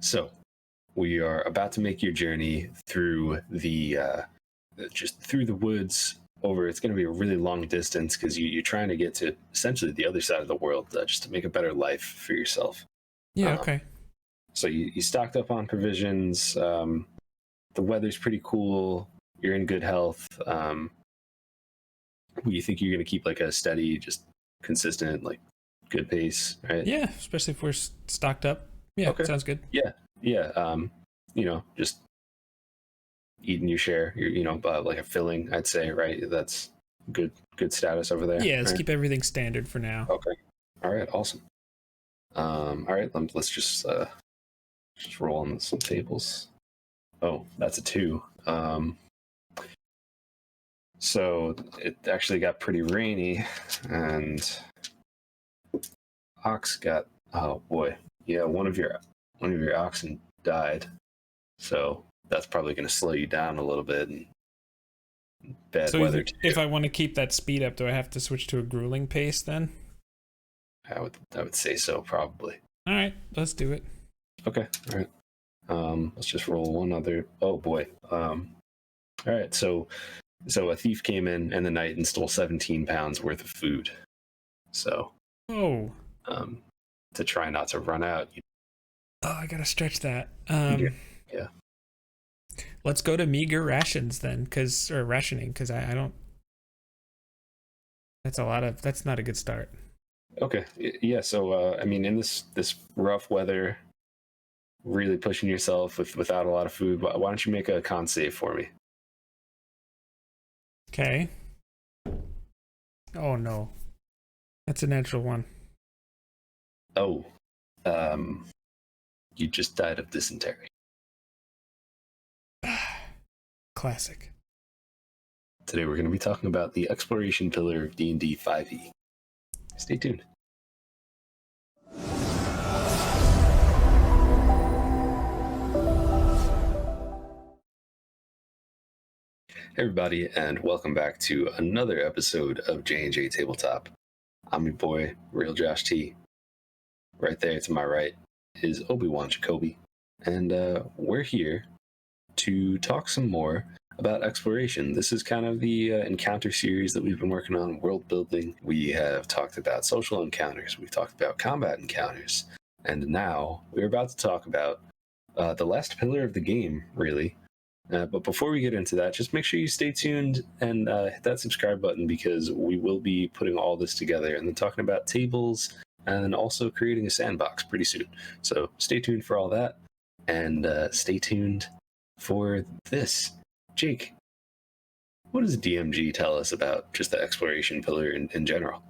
So we are about to make your journey through the just through the woods. Over, it's going to be a really long distance because you're trying to get to essentially the other side of the world, just to make a better life for yourself. Yeah, Um, okay. so you stocked up on provisions. The weather's pretty cool. You're in good health. You think you're going to keep like a steady, just consistent, like good pace, right? Yeah, especially if we're stocked up. Yeah, Okay. sounds good. Yeah. Yeah. Just eating your share. Like a filling, I'd say, right? That's good status over there. Yeah, let's Right? keep everything standard for now. Okay. All right. Awesome. All right. Let's just roll on some tables. Oh, that's a 2. So it actually got pretty rainy, and Ox got, oh boy, yeah, one of your oxen died, so that's probably going to slow you down a little bit. And bad So weather too. if I want to keep that speed up, do I have to switch to a grueling pace then? I would say so, probably. All right, let's do it. Okay, all right. Let's just roll one other. Oh boy. All right, so a thief came in the night and stole 17 pounds worth of food. So, Oh. To try not to run out. Oh, I gotta stretch that. Yeah. Let's go to meager rations then, or rationing, because I don't. That's not a good start. Okay. Yeah. So, in this rough weather, really pushing yourself without a lot of food, why don't you make a con save for me? Okay. Oh no, that's a natural one. Oh, you just died of dysentery. Classic. Today we're going to be talking about the exploration pillar of D&D 5e. Stay tuned. Hey everybody, and welcome back to another episode of J&J Tabletop. I'm your boy, Real Josh T. Right there to my right is Obi-Wan Jacoby, and we're here to talk some more about exploration. This is kind of the encounter series that we've been working on, world building. We have talked about social encounters, we've talked about combat encounters, and now we're about to talk about the last pillar of the game, really. But before we get into that, just make sure you stay tuned and hit that subscribe button, because we will be putting all this together and then talking about tables and also creating a sandbox pretty soon. So stay tuned for all that, and stay tuned for this. Jake, what does DMG tell us about just the exploration pillar in general?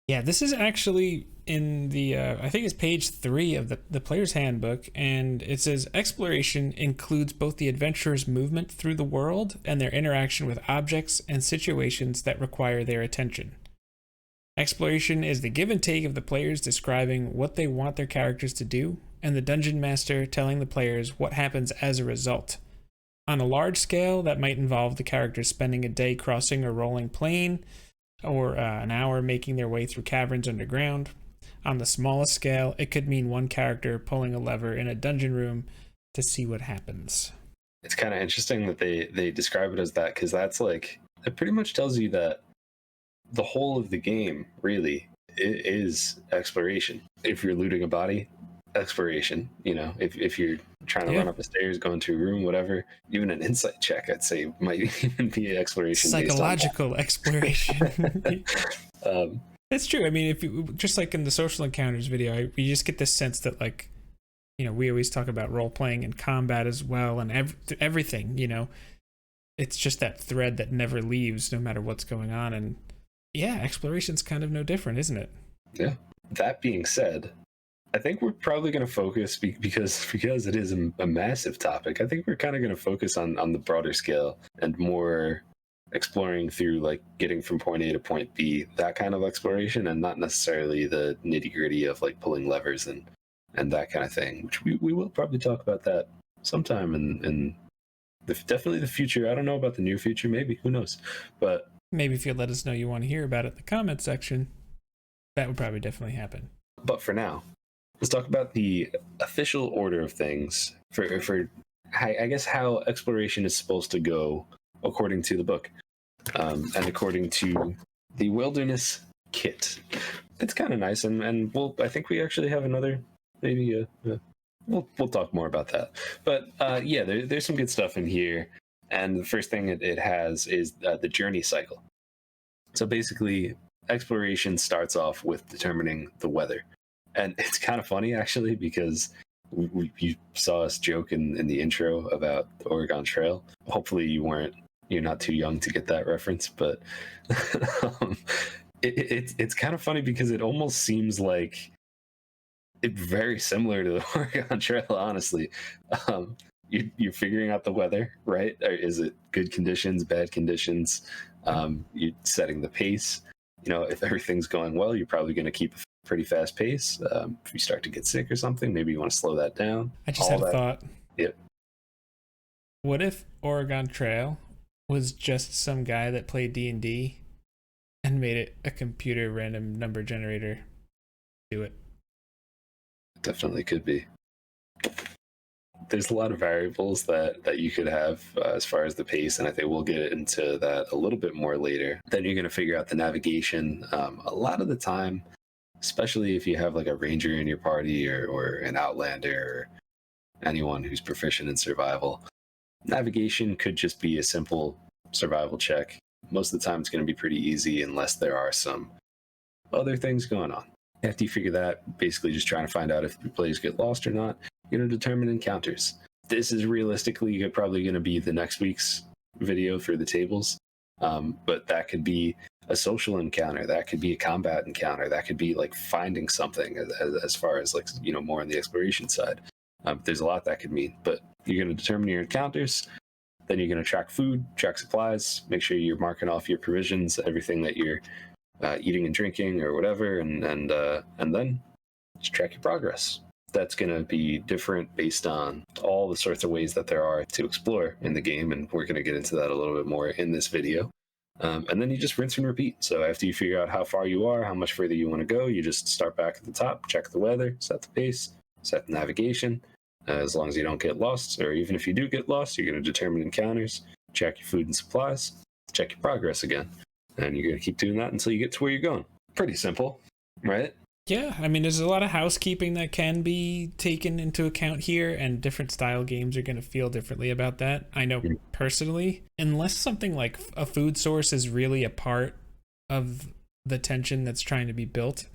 Yeah, this is actually in the, I think it's page 3 of the player's handbook, and it says exploration includes both the adventurer's movement through the world and their interaction with objects and situations that require their attention. Exploration is the give and take of the players describing what they want their characters to do, and the dungeon master telling the players what happens as a result. On a large scale, that might involve the characters spending a day crossing a rolling plain, or an hour making their way through caverns underground. On the smallest scale, it could mean one character pulling a lever in a dungeon room to see what happens. It's kind of interesting that they describe it as that, because that's like, it pretty much tells you that the whole of the game really is exploration. If you're looting a body, exploration. If you're trying to run up the stairs, go into a room, whatever, even an insight check, I'd say, might even be an exploration. Psychological exploration. It's true. I mean, if you, just like in the social encounters video, you just get this sense that, like, we always talk about role playing and combat as well, and everything. It's just that thread that never leaves, no matter what's going on. And yeah, exploration's kind of no different, isn't it? Yeah. That being said, I think we're probably going to focus, because it is a massive topic. I think we're kind of going to focus on the broader scale and more exploring through, like, getting from point A to point B, that kind of exploration, and not necessarily the nitty gritty of like pulling levers and that kind of thing, which we will probably talk about that sometime in definitely the future. I don't know about the near future, maybe, who knows, but maybe if you let us know you want to hear about it in the comment section, that would probably definitely happen. But for now, let's talk about the official order of things for I guess how exploration is supposed to go according to the book, and according to the Wilderness Kit. It's kind of nice, and I think we actually have another, maybe we'll talk more about that. But yeah, there's some good stuff in here, and the first thing it has is the journey cycle. So basically, exploration starts off with determining the weather, and it's kind of funny actually, because you saw us joke in the intro about the Oregon Trail. Hopefully you're not too young to get that reference, but it's kind of funny because it almost seems like it's very similar to the Oregon Trail, honestly. You're figuring out the weather, right? Or is it good conditions, bad conditions? You're setting the pace. If everything's going well, you're probably going to keep a pretty fast pace. If you start to get sick or something, maybe you want to slow that down. I just had a thought. Yep. What if Oregon Trail was just some guy that played D&D and made it a computer random number generator? Do it. Definitely could be. There's a lot of variables that you could have as far as the pace, and I think we'll get into that a little bit more later. Then you're going to figure out the navigation. A lot of the time, especially if you have like a ranger in your party or an outlander or anyone who's proficient in survival, navigation could just be a simple survival check. Most of the time it's going to be pretty easy unless there are some other things going on. After you figure that, basically just trying to find out if the players get lost or not, you're going to determine encounters. This is realistically probably going to be the next week's video for the tables, but that could be a social encounter, that could be a combat encounter, that could be like finding something as far as like, more on the exploration side. There's a lot that could mean, but you're going to determine your encounters. Then you're going to track food, track supplies, make sure you're marking off your provisions, everything that you're eating and drinking or whatever, and then just track your progress. That's going to be different based on all the sorts of ways that there are to explore in the game, and we're going to get into that a little bit more in this video. And then you just rinse and repeat. So after you figure out how far you are, how much further you want to go, you just start back at the top, check the weather, set the pace, set the navigation. As long as you don't get lost, or even if you do get lost, you're going to determine encounters, check your food and supplies, check your progress again. And you're going to keep doing that until you get to where you're going. Pretty simple, right? Yeah, I mean, there's a lot of housekeeping that can be taken into account here, and different style games are going to feel differently about that. I know personally, unless something like a food source is really a part of the tension that's trying to be built,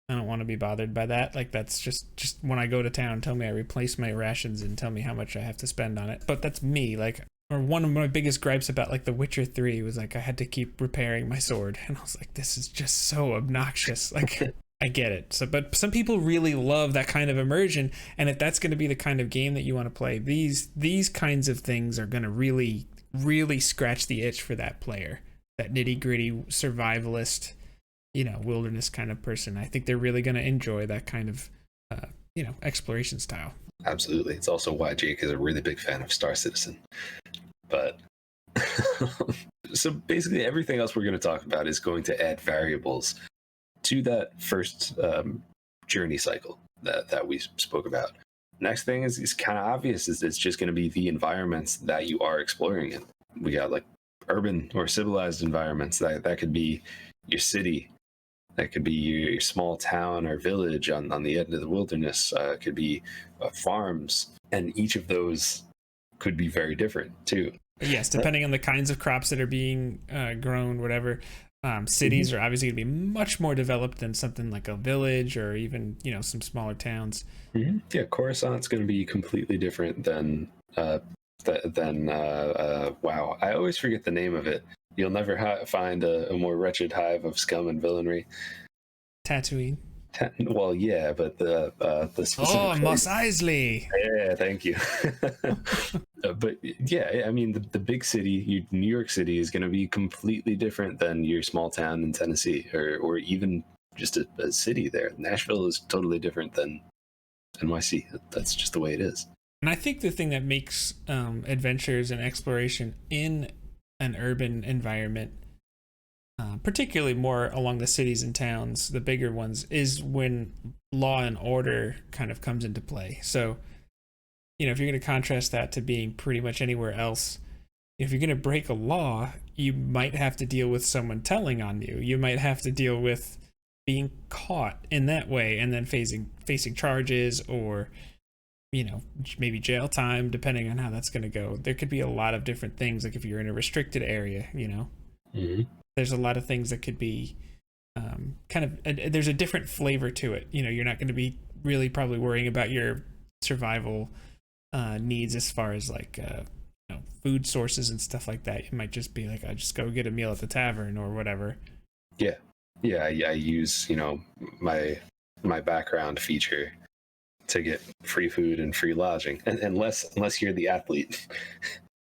I don't want to be bothered by that. Like, that's just when I go to town, tell me I replace my rations and tell me how much I have to spend on it. But that's me. Like, or one of my biggest gripes about like The Witcher 3 was like I had to keep repairing my sword, and I was like, this is just so obnoxious. Like, I get it. So, but some people really love that kind of immersion, and if that's going to be the kind of game that you want to play, these kinds of things are going to really, really scratch the itch for that player, that nitty gritty survivalist, wilderness kind of person. I think they're really going to enjoy that kind of, exploration style. Absolutely. It's also why Jake is a really big fan of Star Citizen. But so basically everything else we're going to talk about is going to add variables to that first journey cycle that we spoke about. Next thing is kind of obvious, is it's just going to be the environments that you are exploring in. We got like urban or civilized environments. That could be your city. That could be your small town or village on the end of the wilderness. It could be farms. And each of those could be very different too. Yes, depending on the kinds of crops that are being grown, whatever. Cities are obviously going to be much more developed than something like a village or even, some smaller towns. Mm-hmm. Yeah, Coruscant's going to be completely different than wow, I always forget the name of it. You'll never find a more wretched hive of scum and villainry. Tatooine. Well, yeah, but the specific Mos Eisley. Yeah, thank you. But yeah, I mean, the big city, New York City, is going to be completely different than your small town in Tennessee, or even just a city there. Nashville is totally different than NYC. That's just the way it is. And I think the thing that makes adventures and exploration in an urban environment particularly more along the cities and towns, the bigger ones, is when law and order kind of comes into play. So, if you're going to contrast that to being pretty much anywhere else, if you're going to break a law, you might have to deal with someone telling on you. You might have to deal with being caught in that way and then facing charges or, maybe jail time, depending on how that's going to go. There could be a lot of different things. Like if you're in a restricted area, Mm-hmm. there's a lot of things that could be there's a different flavor to it. You're not going to be really probably worrying about your survival needs as far as like food sources and stuff like that. You might just be like, I just go get a meal at the tavern or whatever. Yeah. I use my background feature to get free food and free lodging, and unless you're the athlete,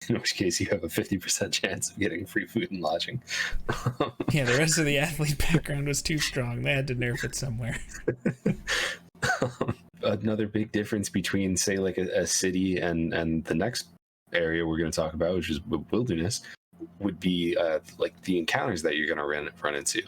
in which case you have a 50% chance of getting free food and lodging. Yeah, the rest of the athlete background was too strong. They had to nerf it somewhere. Another big difference between, say, like a city and the next area we're going to talk about, which is wilderness, would be like the encounters that you're going to run into.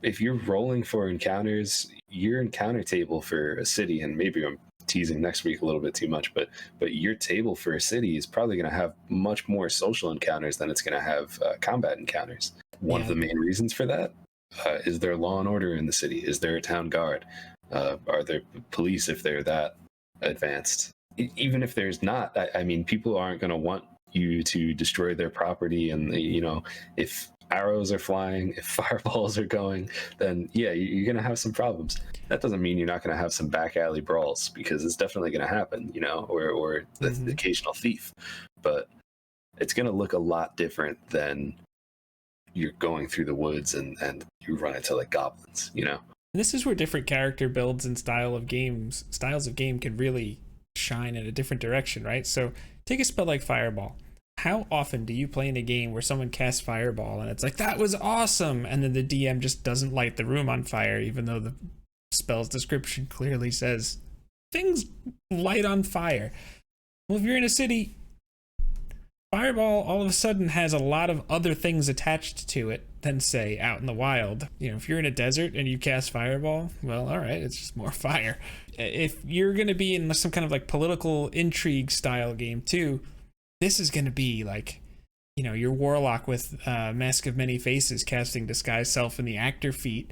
If you're rolling for encounters, your encounter table for a city, and maybe I'm teasing next week a little bit too much, but your table for a city is probably going to have much more social encounters than it's going to have combat encounters. One of the main reasons for that is there law and order in the city? Is there a town guard? Are there police if they're that advanced? Even if there's not, I mean, people aren't going to want you to destroy their property, and if arrows are flying, if fireballs are going, then yeah, you're going to have some problems. That doesn't mean you're not going to have some back alley brawls, because it's definitely going to happen, or the occasional thief. But it's going to look a lot different than you're going through the woods and you run into like goblins, This is where different character builds and styles of game can really shine in a different direction, right? So take a spell like Fireball. How often do you play in a game where someone casts Fireball and it's like, that was awesome, and then the DM just doesn't light the room on fire, even though the spell's description clearly says things light on fire? Well, if you're in a city, Fireball all of a sudden has a lot of other things attached to it than, say, out in the wild. If you're in a desert and you cast Fireball, well, all right, it's just more fire. If you're going to be in some kind of like political intrigue style game too, this is going to be like, your warlock with Mask of Many Faces casting Disguise Self in the actor feat.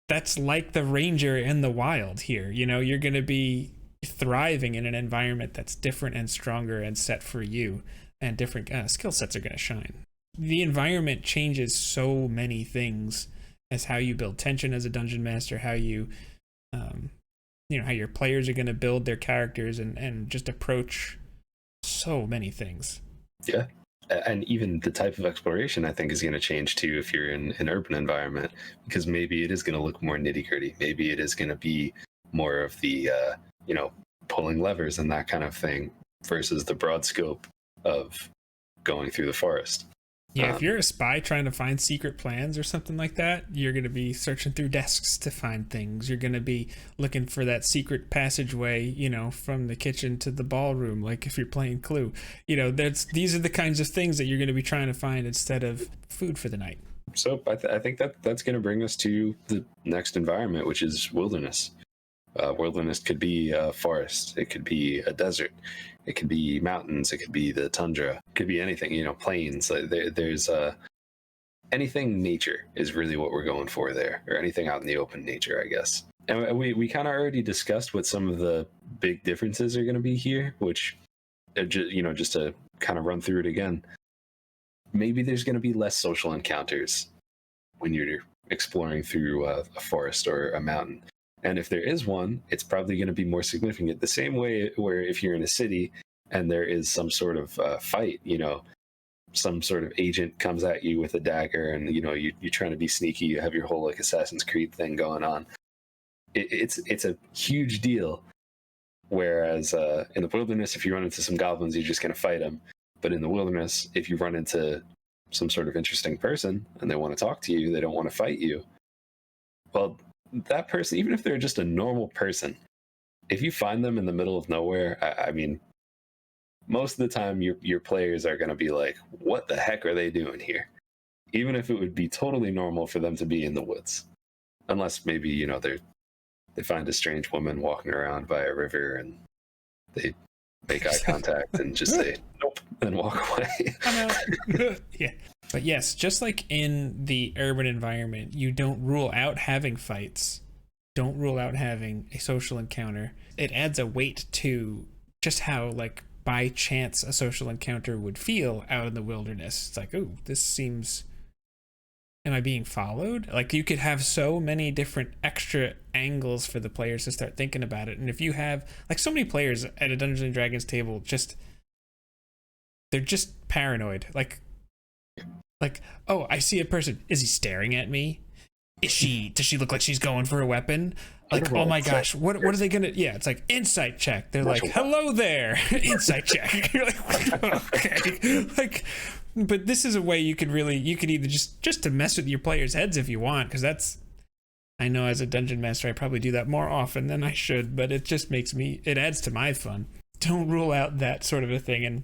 That's like the ranger in the wild here. You're going to be thriving in an environment that's different and stronger and set for you, and different skill sets are going to shine. The environment changes so many things as how you build tension as a dungeon master, how you, how your players are going to build their characters and just approach so many things. Yeah. And even the type of exploration, I think, is going to change too if you're in an urban environment, because maybe it is going to look more nitty gritty. Maybe it is going to be more of the, pulling levers and that kind of thing versus the broad scope of going through the forest. Yeah, if you're a spy trying to find secret plans or something like that, you're going to be searching through desks to find things. You're going to be looking for that secret passageway, from the kitchen to the ballroom, like if you're playing Clue. These are the kinds of things that you're going to be trying to find instead of food for the night. So I think that's going to bring us to the next environment, which is wilderness. Wilderness could be a forest. It could be a desert. It could be mountains. It could be the tundra. It could be anything, plains. There's anything nature is really what we're going for there, or anything out in the open nature, I guess. And we kind of already discussed what some of the big differences are going to be here, which, just to kind of run through it again, maybe there's going to be less social encounters when you're exploring through a forest or a mountain. And if there is one, it's probably going to be more significant. The same way where if you're in a city and there is some sort of fight, some sort of agent comes at you with a dagger and, you're trying to be sneaky. You have your whole like Assassin's Creed thing going on. It's a huge deal. Whereas in the wilderness, if you run into some goblins, you're just going to fight them. But in the wilderness, if you run into some sort of interesting person and they want to talk to you, they don't want to fight you. Well, that person, even if they're just a normal person, if you find them in the middle of nowhere, I mean, most of the time your players are going to be like, what the heck are they doing here? even if it would be totally normal for them to be in the woods, unless maybe they find a strange woman walking around by a river and they make eye contact and just say nope and walk away. Yeah. But yes, just like in the urban environment, you don't rule out having fights, don't rule out having a social encounter. It adds a weight to just how, like, by chance a social encounter would feel out in the wilderness. It's like, oh, this seems, am I being followed? Like, you could have so many different extra angles for the players to start thinking about it. And if you have, like, so many players at a Dungeons and Dragons table, they're just paranoid. Like, oh, I see a person. Is he staring at me? Does she look like she's going for a weapon? Like, oh my gosh, what are they gonna? Yeah, it's like insight check. They're like, hello there, insight check. You're like, okay, like, but this is a way you could either just to mess with your players' heads if you want, because that's, I know as a dungeon master I probably do that more often than I should, but it just it adds to my fun. Don't rule out that sort of a thing. And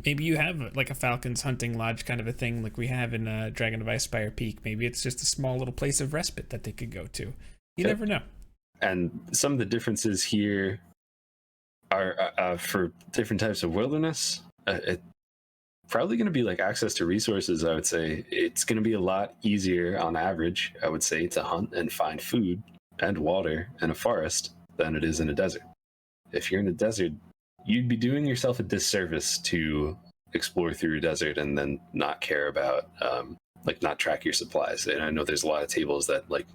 maybe you have like a Falcon's Hunting Lodge kind of a thing like we have in Dragon of Icespire Peak. Maybe it's just a small little place of respite that they could go to. You never know. And some of the differences here are for different types of wilderness. It's probably going to be like access to resources, I would say. It's going to be a lot easier on average, I would say, to hunt and find food and water in a forest than it is in a desert. If you're in a desert, you'd be doing yourself a disservice to explore through a desert and then not care about, like, not track your supplies. And I know there's a lot of tables that, like,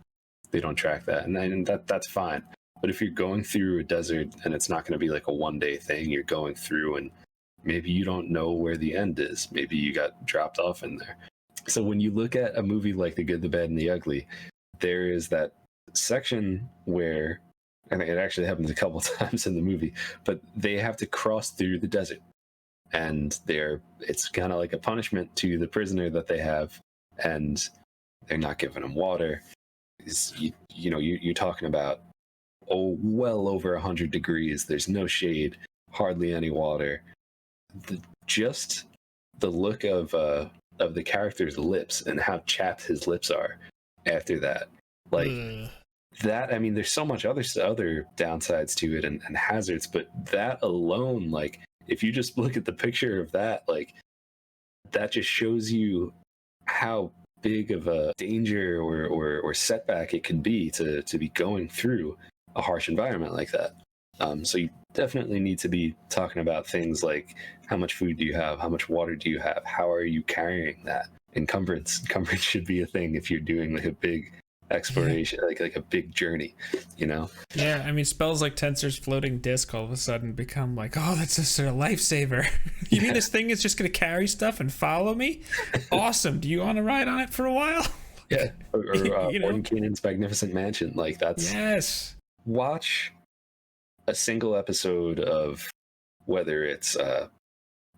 they don't track that, and that's fine. But if you're going through a desert and it's not going to be like a one-day thing, you're going through and maybe you don't know where the end is. Maybe you got dropped off in there. So when you look at a movie like The Good, the Bad, and the Ugly, there is that section where, and it actually happens a couple times in the movie, but they have to cross through the desert, and it's kind of like a punishment to the prisoner that they have, and they're not giving them water. You're talking about well over 100 degrees. There's no shade, hardly any water. Just the look of the character's lips and how chapped his lips are after that, like. That, I mean, there's so much other downsides to it and hazards, but that alone, like, if you just look at the picture of that, like, that just shows you how big of a danger or setback it can be to be going through a harsh environment like that. So you definitely need to be talking about things like how much food do you have, how much water do you have, how are you carrying that? Encumbrance should be a thing if you're doing like a big exploration, like a big journey, Yeah, I mean, spells like Tensor's floating disc all of a sudden become like, oh, that's just a lifesaver. You mean this thing is just going to carry stuff and follow me? Awesome. Do you want to ride on it for a while? Yeah, or Morton Keenan's Magnificent Mansion. Like, that's, yes. Watch a single episode of whether it's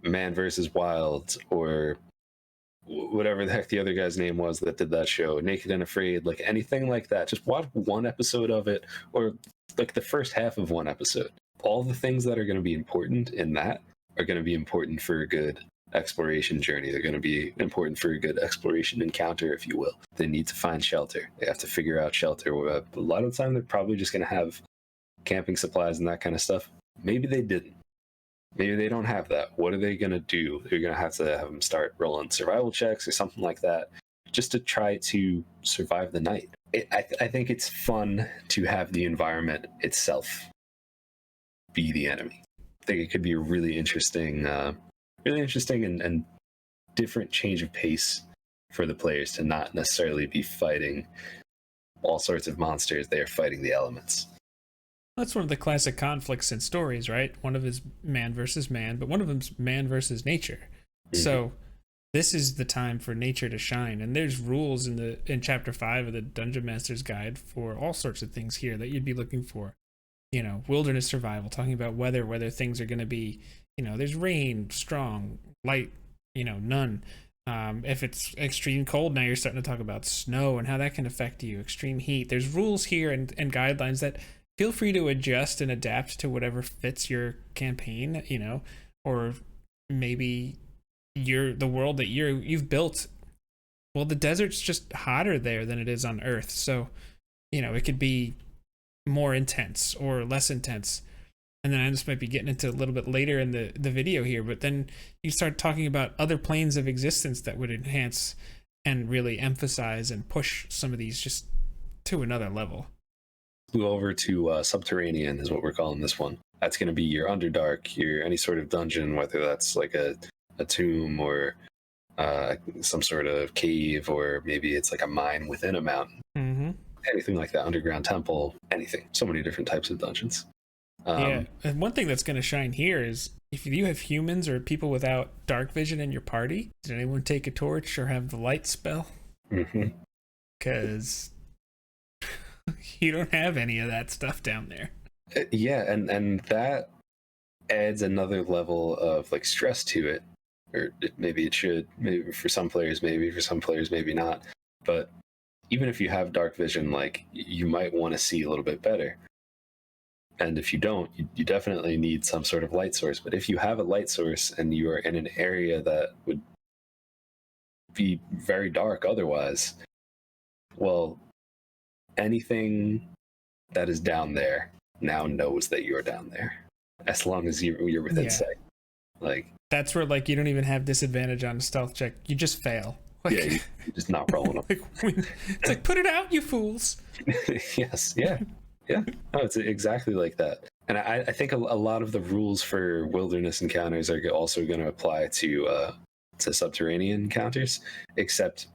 Man vs. Wild or whatever the heck the other guy's name was that did that show, Naked and Afraid, like anything like that. Just watch one episode of it, or like the first half of one episode. All the things that are going to be important in that are going to be important for a good exploration journey. They're going to be important for a good exploration encounter, if you will. They need to find shelter. They have to figure out shelter. A lot of the time, they're probably just going to have camping supplies and that kind of stuff. Maybe they didn't. Maybe they don't have that. What are they going to do? They're going to have them start rolling survival checks or something like that just to try to survive the night. I think it's fun to have the environment itself be the enemy. I think it could be a really interesting and different change of pace for the players to not necessarily be fighting all sorts of monsters. They are fighting the elements. That's one of the classic conflicts in stories, right? One of them is man versus man, but one of them's man versus nature. Mm-hmm. So this is the time for nature to shine. And there's rules in chapter 5 of the Dungeon Master's Guide for all sorts of things here that you'd be looking for. Wilderness survival, talking about whether things are going to be, there's rain, strong, light, none. If it's extreme cold, now you're starting to talk about snow and how that can affect you, extreme heat. There's rules here and guidelines that feel free to adjust and adapt to whatever fits your campaign, or maybe the world that you've built well, the desert's just hotter there than it is on Earth, so it could be more intense or less intense. And then I just might be getting into a little bit later in the video here, but then you start talking about other planes of existence that would enhance and really emphasize and push some of these just to another level. Move over to Subterranean is what we're calling this one. That's going to be your Underdark, your any sort of dungeon, whether that's like a tomb or some sort of cave, or maybe it's like a mine within a mountain. Mm-hmm. Anything like that, underground temple, anything. So many different types of dungeons. Yeah, and one thing that's going to shine here is if you have humans or people without dark vision in your party, did anyone take a torch or have the light spell? Because you don't have any of that stuff down there. Yeah, and that adds another level of like stress to it. Or maybe it should. Maybe for some players, maybe for some players, maybe not. But even if you have dark vision, like you might want to see a little bit better. And if you don't, you definitely need some sort of light source. But if you have a light source and you are in an area that would be very dark otherwise, well, anything that is down there now knows that you're down there, as long as you're within sight. Like that's where like you don't even have disadvantage on a stealth check. You just fail. Like, yeah, you're just not rolling up. It's like, put it out, you fools. Yes, yeah. Yeah, no, it's exactly like that. And I think a lot of the rules for wilderness encounters are also going to apply to subterranean encounters, except,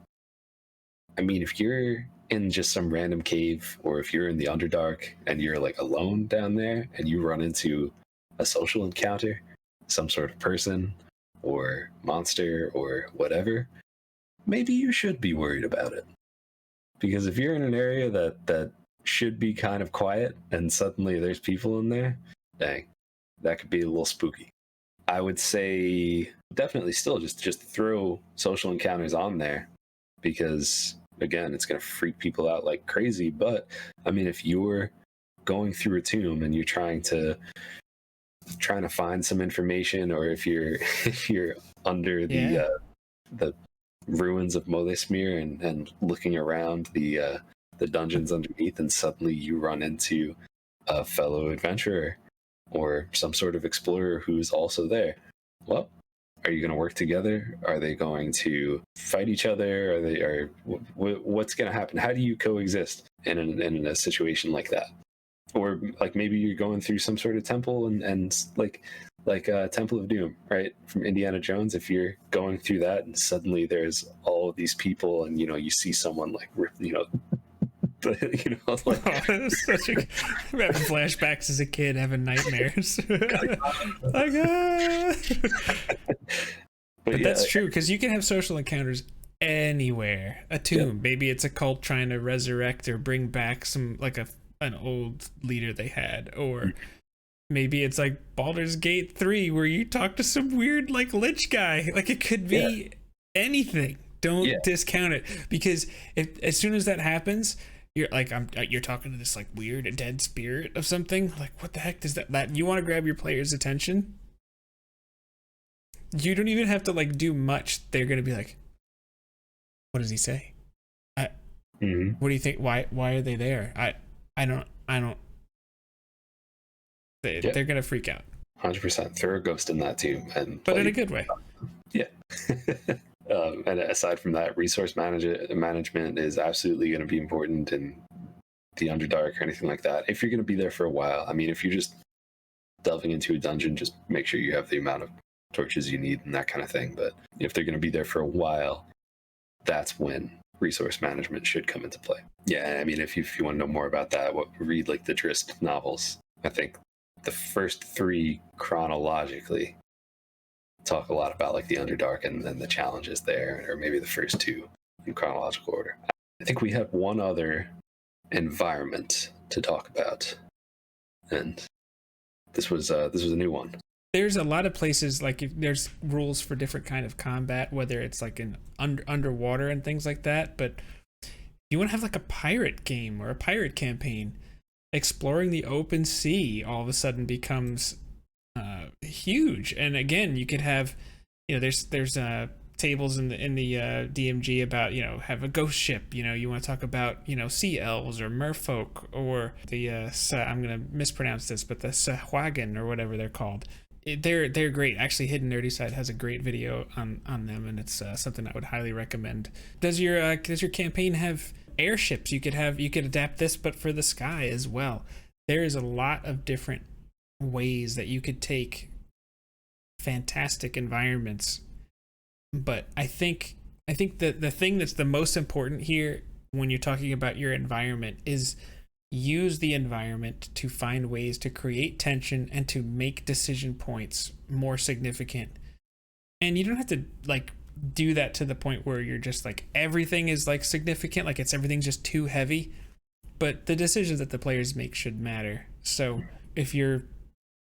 I mean, if you're in just some random cave, or if you're in the Underdark and you're like alone down there and you run into a social encounter, some sort of person or monster or whatever, maybe you should be worried about it. Because if you're in an area that should be kind of quiet and suddenly there's people in there, dang, that could be a little spooky. I would say definitely still just throw social encounters on there, because again, it's going to freak people out like crazy. But I mean, if you're going through a tomb and you're trying to find some information, or if you're under the ruins of Molesmere and looking around the dungeons underneath, and suddenly you run into a fellow adventurer or some sort of explorer who's also there, well, are you going to work together? Are they going to fight each other? What's going to happen? How do you coexist in a situation like that? Or like maybe you're going through some sort of temple and like Temple of Doom, right, from Indiana Jones. If you're going through that and suddenly there's all of these people, and you see someone like rip, like I'm having flashbacks as a kid, having nightmares. Like, but yeah, that's true, because you can have social encounters anywhere. A tomb, maybe it's a cult trying to resurrect or bring back some like an old leader they had, or maybe it's like Baldur's Gate 3 where you talk to some weird like lich guy. Like, it could be anything. Don't discount it, because as soon as that happens, you're like, you're talking to this like weird dead spirit of something. Like, what the heck does that you want to grab your player's attention? You don't even have to like do much. They're gonna be like, what does he say? What do you think? Why are they there? I don't. They're gonna freak out. 100%. Throw a ghost in that too, but in a good way. Yeah. And aside from that, resource management is absolutely going to be important in the Underdark or anything like that. If you're going to be there for a while, I mean, if you're just delving into a dungeon, just make sure you have the amount of torches you need and that kind of thing. But if they're going to be there for a while, that's when resource management should come into play. Yeah, I mean, if you want to know more about that, read like the Drizzt novels. I think the first 3 chronologically talk a lot about like the Underdark and the challenges there, or maybe the first 2 in chronological order. I think we have one other environment to talk about, and this was a new one. There's a lot of places, like there's rules for different kind of combat, whether it's like in underwater and things like that. But you want to have like a pirate game or a pirate campaign, exploring the open sea all of a sudden becomes huge. And again, you could have, there's tables in the DMG about, have a ghost ship. You want to talk about, sea elves or merfolk or the I'm gonna mispronounce this, but the Sahuagin or whatever they're called. They're great. Actually, Hidden Nerdy Side has a great video on them, and it's something I would highly recommend. Does your campaign have airships? You could adapt this, but for the sky as well. There is a lot of different ways that you could take fantastic environments, but I think that the thing that's the most important here when you're talking about your environment is use the environment to find ways to create tension and to make decision points more significant. And you don't have to do that to the point where you're just everything is significant, everything's just too heavy, but the decisions that the players make should matter. So if you're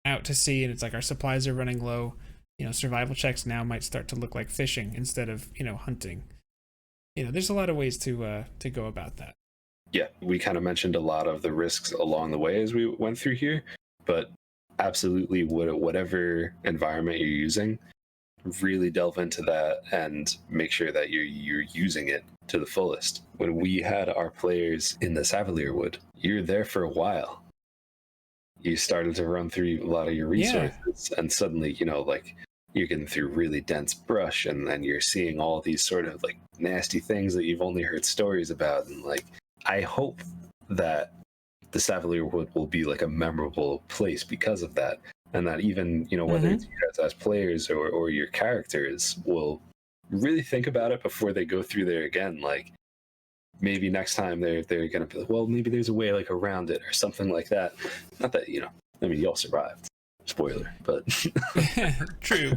out to sea and it's our supplies are running low, survival checks now might start to look like fishing instead of hunting. There's a lot of ways to go about that. Yeah, we kind of mentioned a lot of the risks along the way as we went through here, but absolutely, whatever environment you're using, really delve into that and make sure that you're using it to the fullest. When we had our players in the Savalier Wood, you're there for a while. You started to run through a lot of your resources, and suddenly, you're getting through really dense brush, and then you're seeing all these sort of nasty things that you've only heard stories about, and I hope that the Savalier Wood will be a memorable place because of that, and that even whether it's you guys as players or your characters will really think about it before they go through there again. Maybe next time they're gonna be well, maybe there's a way around it or something like that. Not that y'all survived. Spoiler, but true.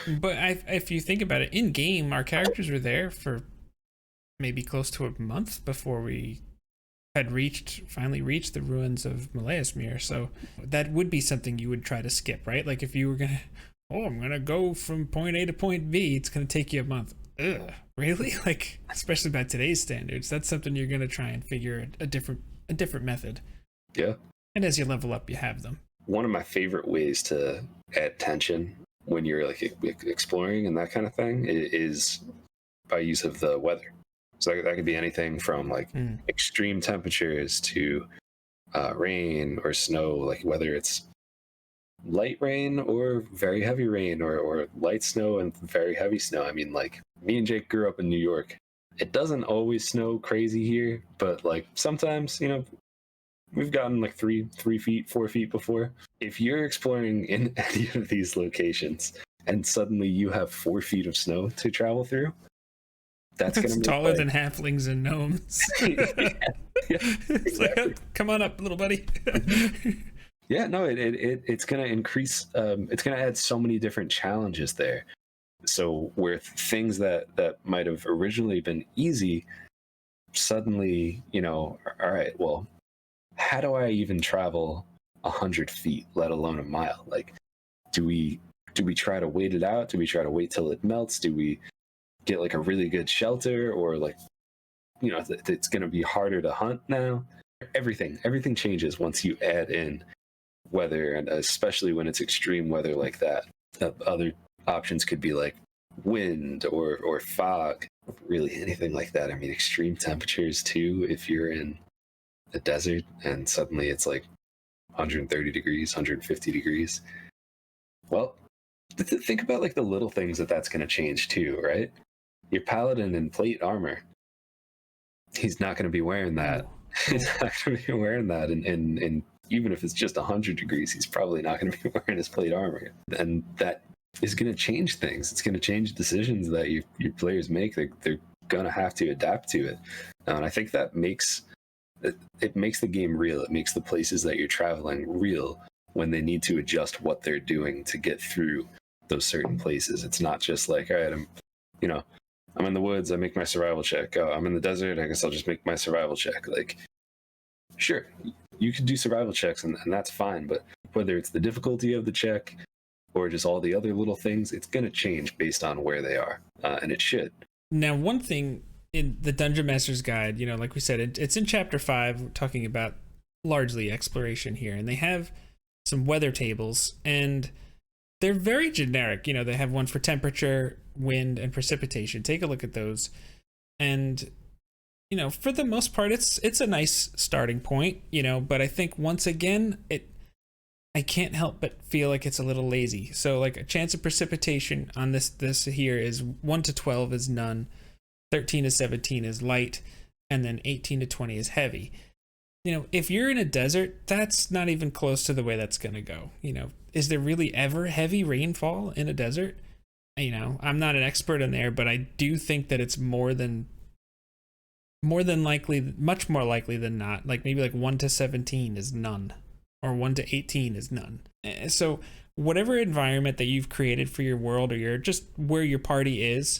But if you think about it, in game, our characters were there for maybe close to a month before we had finally reached the ruins of Meleismere. So that would be something you would try to skip, right? If you were I'm gonna go from point A to point B, it's gonna take you a month. Ugh, really? Especially by today's standards, that's something you're gonna try and figure a different method. Yeah. And as you level up, you have them. One of my favorite ways to add tension when you're exploring and that kind of thing is by use of the weather. So that could be anything from extreme temperatures to rain or snow, whether it's light rain or very heavy rain or light snow and very heavy snow. I mean, me and Jake grew up in New York. It doesn't always snow crazy here, but sometimes, we've gotten 3 feet, 4 feet before. If you're exploring in any of these locations and suddenly you have 4 feet of snow to travel through, that's going to be taller than halflings and gnomes. Exactly. Come on up, little buddy. Yeah, no, it's going to increase. It's going to add so many different challenges there. So where things that might have originally been easy, suddenly, all right, well, how do I even travel 100 feet, let alone a mile? Do we try to wait it out? Do we try to wait till it melts? Do we get a really good shelter, or it's going to be harder to hunt now? Everything changes once you add in weather, and especially when it's extreme weather like that. Other options could be wind or fog, really anything like that. I mean, extreme temperatures too, if you're in the desert and suddenly it's 130 degrees, 150 degrees. Well, think about the little things that's going to change too, right? Your paladin in plate armor, he's not going to be wearing that. He's not going to be wearing that, and even if it's just 100 degrees, he's probably not going to be wearing his plate armor. And that is going to change things. It's going to change decisions that your players make. They're going to have to adapt to it. And I think that makes the game real. It makes the places that you're traveling real when they need to adjust what they're doing to get through those certain places. It's not just all right, I'm in the woods, I make my survival check. Oh, I'm in the desert, I guess I'll just make my survival check. Sure, you can do survival checks and that's fine, but whether it's the difficulty of the check or just all the other little things, it's going to change based on where they are, and it should. Now, one thing in the Dungeon Master's Guide, like we said, it's in Chapter 5, we're talking about largely exploration here, and they have some weather tables, and they're very generic. You know, they have one for temperature, wind, and precipitation. Take a look at those. And, you know, for the most part, it's a nice starting point, you know, but I think once again, I can't help but feel like it's a little lazy. So like a chance of precipitation on this here is 1 to 12 is none, 13 to 17 is light, and then 18 to 20 is heavy. You know, if you're in a desert, that's not even close to the way that's going to go. You know, is there really ever heavy rainfall in a desert? You know, I'm not an expert in there, but I do think that it's more than likely, much more likely than not. Like maybe like 1 to 17 is none, or 1 to 18 is none. So whatever environment that you've created for your world, or your just where your party is,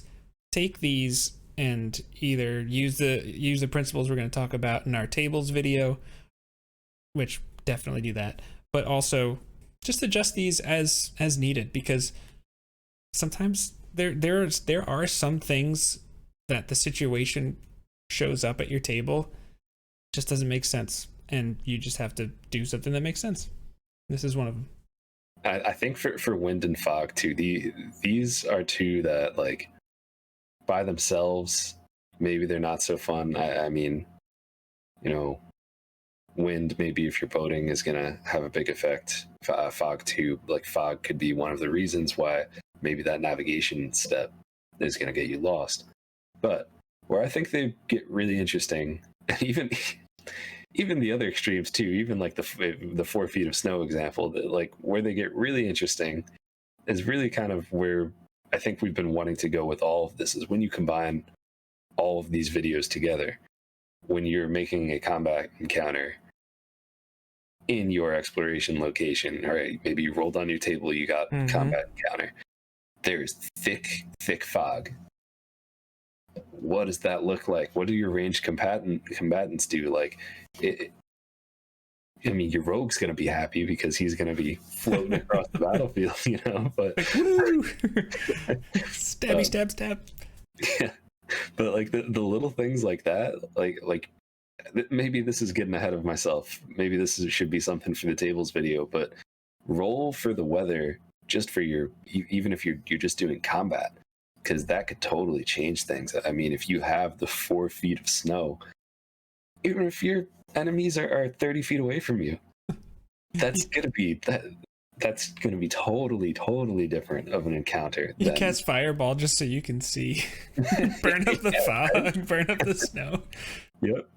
take these and either use the principles we're going to talk about in our tables video, which definitely do that, but also just adjust these as needed, because sometimes there are some things that the situation shows up at your table just doesn't make sense, and you just have to do something that makes sense. This is one of them. I think for wind and fog too, these are two that, like, by themselves maybe they're not so fun. I mean, you know, wind, maybe if you're boating, is gonna have a big effect. Fog too, like fog could be one of the reasons why maybe that navigation step is gonna get you lost. But where I think they get really interesting, and even the other extremes too, even like the 4 feet of snow example, that like where they get really interesting is really kind of where I think we've been wanting to go with all of this, is when you combine all of these videos together. When you're making a combat encounter in your exploration location, all right, maybe you rolled on your table, you got combat encounter. There's thick fog. What does that look like? What do your ranged combatants do? Like, I mean, your rogue's going to be happy because he's going to be floating across the battlefield, you know, but stab. Yeah. But like the little things like that, like maybe this is getting ahead of myself. Maybe should be something for the tables video, but roll for the weather just for even if you're just doing combat, because that could totally change things. I mean, if you have the 4 feet of snow, even if your enemies are 30 feet away from you, that's gonna be totally different of an encounter. You cast fireball just so you can see. Burn up the fog, burn up the snow. Yep.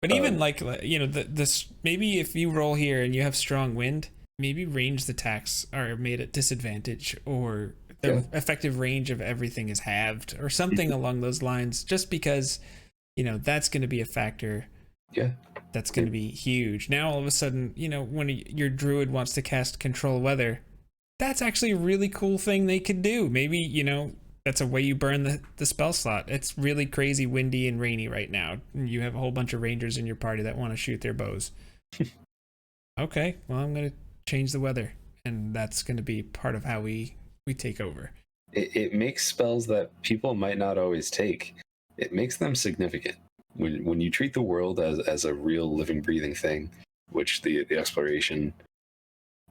But even like, you know, this maybe if you roll here and you have strong wind, maybe ranged attacks are made at disadvantage, or the effective range of everything is halved, or something along those lines, just because, you know, that's going to be a factor. Yeah. That's going to be huge. Now, all of a sudden, you know, when your druid wants to cast control weather, that's actually a really cool thing they could do. Maybe, you know, that's a way you burn the spell slot. It's really crazy windy and rainy right now. You have a whole bunch of rangers in your party that want to shoot their bows. Okay, well, I'm going to change the weather, and that's going to be part of how we take over. It makes spells that people might not always take, it makes them significant. When you treat the world as a real living, breathing thing, which the exploration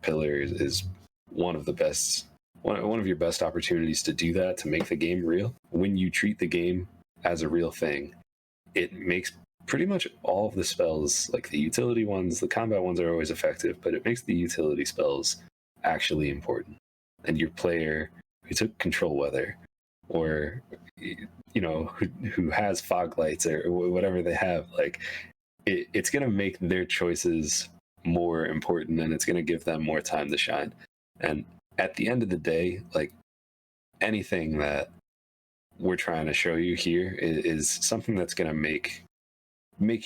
pillar is one of the best, one of your best opportunities to do that, to make the game real. When you treat the game as a real thing, it makes pretty much all of the spells, like the utility ones, the combat ones are always effective, but it makes the utility spells actually important. And your player who took control weather, or you know, who has fog lights or whatever they have, like it's going to make their choices more important, and it's going to give them more time to shine. And at the end of the day, like anything that we're trying to show you here is something that's going to make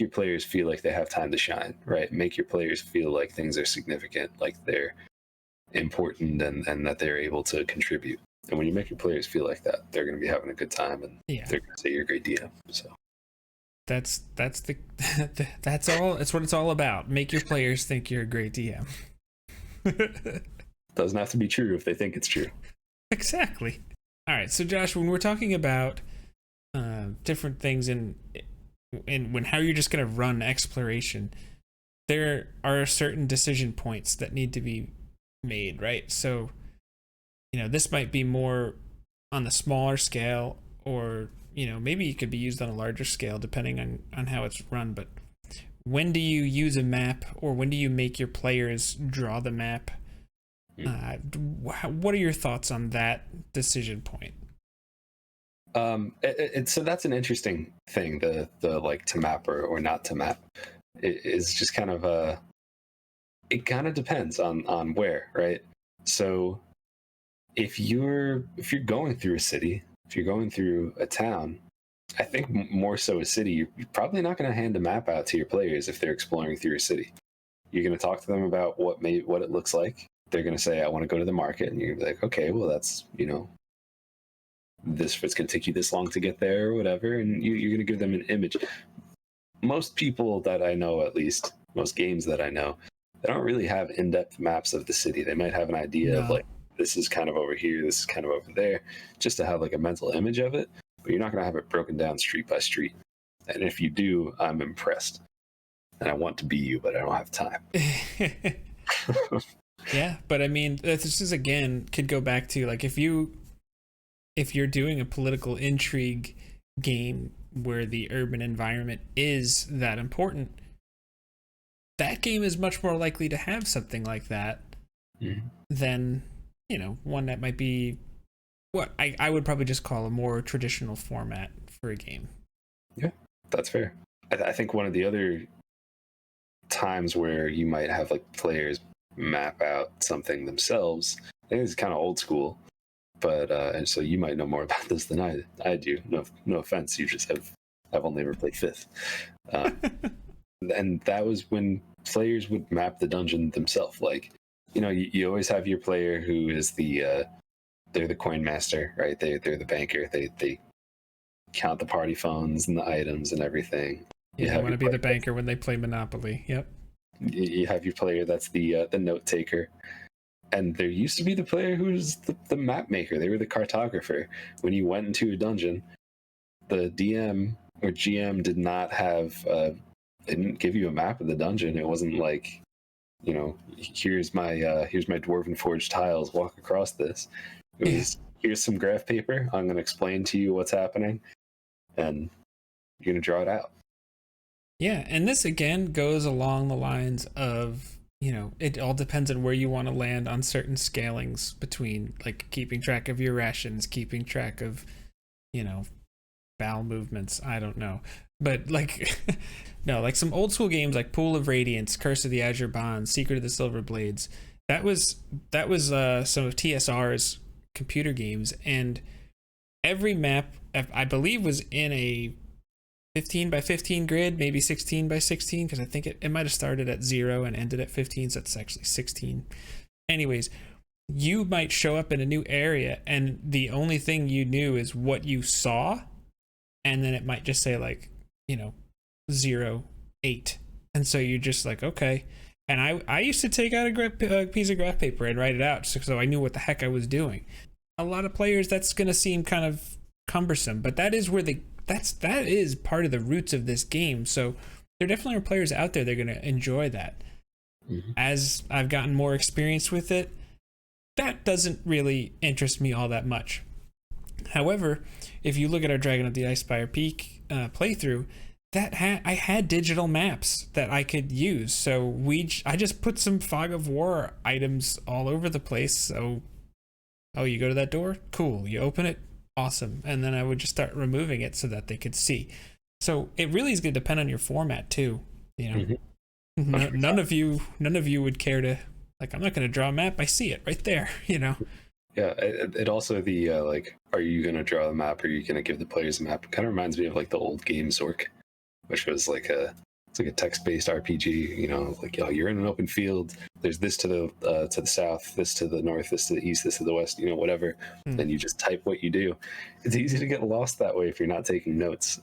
your players feel like they have time to shine, right? Make your players feel like things are significant, like they're important, and that they're able to contribute. And when you make your players feel like that, they're going to be having a good time, and they're going to say you're a great DM. So that's all. It's what it's all about. Make your players think you're a great DM. Doesn't have to be true if they think it's true. Exactly. All right. So Josh, when we're talking about different things in when how you're just going to run exploration, there are certain decision points that need to be made, right? So this might be more on the smaller scale, or maybe it could be used on a larger scale depending on how it's run. But when do you use a map, or when do you make your players draw the map? What are your thoughts on that decision point? So that's an interesting thing, the like to map or not to map. It is just kind of it kind of depends on where, right? So if you're going through a city, if you're going through a town, I think more so a city, you're probably not going to hand a map out to your players if they're exploring through a city. You're going to talk to them about what it looks like. They're going to say, I want to go to the market. And you're like, okay, well, that's, it's going to take you this long to get there or whatever. And you're going to give them an image. Most people that I know, at least, most games that I know, they don't really have in-depth maps of the city. They might have an idea of like, this is kind of over here, this is kind of over there, just to have like a mental image of it. But you're not going to have it broken down street by street. And if you do, I'm impressed. And I want to be you, but I don't have time. Yeah, but I mean, this is, again, could go back to like if you're doing a political intrigue game where the urban environment is that important, that game is much more likely to have something like that than, one that might be what I would probably just call a more traditional format for a game. Yeah, that's fair. I think one of the other times where you might have like players map out something themselves, I think it's kind of old school, but and so you might know more about this than I do. No offense, I've only ever played Fifth, and that was when players would map the dungeon themselves. Like, you always have your player who is they're the coin master, right? They're the banker. They count the party phones and the items and everything. You want to be the banker when they play Monopoly. Yep. You have your player that's the note taker, and there used to be the player who's the map maker. They were the cartographer. When you went into a dungeon, the DM or GM did not have they didn't give you a map of the dungeon. It wasn't like, here's my dwarven forged tiles, walk across this. It was, here's some graph paper, I'm going to explain to you what's happening, and you're going to draw it out. Yeah, and this again goes along the lines of, it all depends on where you want to land on certain scalings between like keeping track of your rations, keeping track of, bowel movements. I don't know. But like, no, like some old school games like Pool of Radiance, Curse of the Azure Bonds, Secret of the Silver Blades. That was some of TSR's computer games, and every map I believe was in a 15 by 15 grid, maybe 16 by 16, because I think it might have started at 0 and ended at 15, so it's actually 16. Anyways, you might show up in a new area and the only thing you knew is what you saw, and then it might just say like 0, 8, and so you're just like, okay. And I used to take out a piece of graph paper and write it out so I knew what the heck I was doing. A lot of players, that's going to seem kind of cumbersome, but that is where that is part of the roots of this game. So there definitely are players out there that are going to enjoy that. Mm-hmm. As I've gotten more experience with it, that doesn't really interest me all that much. However, if you look at our Dragon of the Icespire Peak playthrough, I had digital maps that I could use. So I just put some Fog of War items all over the place. So, you go to that door? Cool. You open it? Awesome. And then I would just start removing it so that they could see. So it really is going to depend on your format too. Mm-hmm. None of you would care to, like, I'm not going to draw a map. I see it right there, Yeah. It also like, are you going to draw the map or are you going to give the players a map? It kind of reminds me of like the old game Zork, which was like a text-based RPG, like, you're in an open field, there's this to the south, this to the north, this to the east, this to the west, whatever. Then you just type what you do. It's easy to get lost that way if you're not taking notes.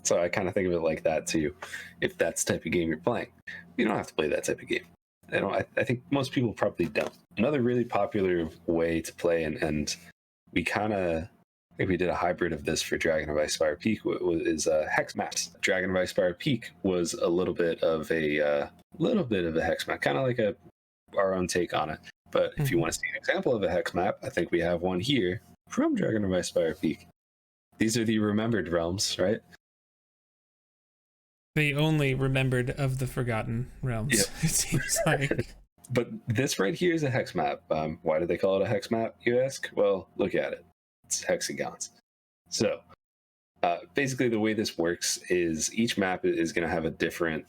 So I kind of think of it like that too. If that's the type of game you're playing, you don't have to play that type of game. I think most people probably don't. Another really popular way to play, and we kind of, I think we did a hybrid of this for Dragon of Icespire Peak, is hex maps. Dragon of Icespire Peak was a little bit of a hex map, kind of like our own take on it. But if you want to see an example of a hex map, I think we have one here from Dragon of Spire Peak. These are the remembered realms, right? The only remembered of the forgotten realms, Yep. it seems like. But this right here is a hex map. Why do they call it a hex map, you ask? Well, look at it. It's hexagons. So basically the way this works is each map is going to have a different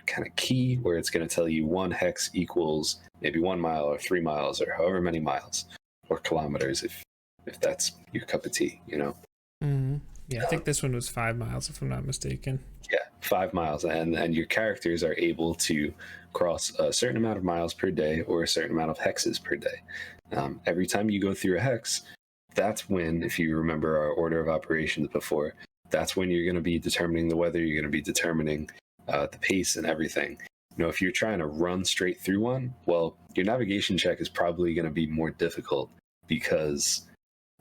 kind of key where it's going to tell you 1 hex equals maybe 1 mile or 3 miles or however many miles or kilometers if that's your cup of tea, you know? Mm-hmm. Yeah, I think this one was 5 miles if I'm not mistaken. Yeah, 5 miles. And your characters are able to cross a certain amount of miles per day or a certain amount of hexes per day. Every time you go through a hex, that's when, if you remember our order of operations before, that's when you're going to be determining the weather, you're going to be determining the pace and everything. You know, if you're trying to run straight through one, well, your navigation check is probably going to be more difficult because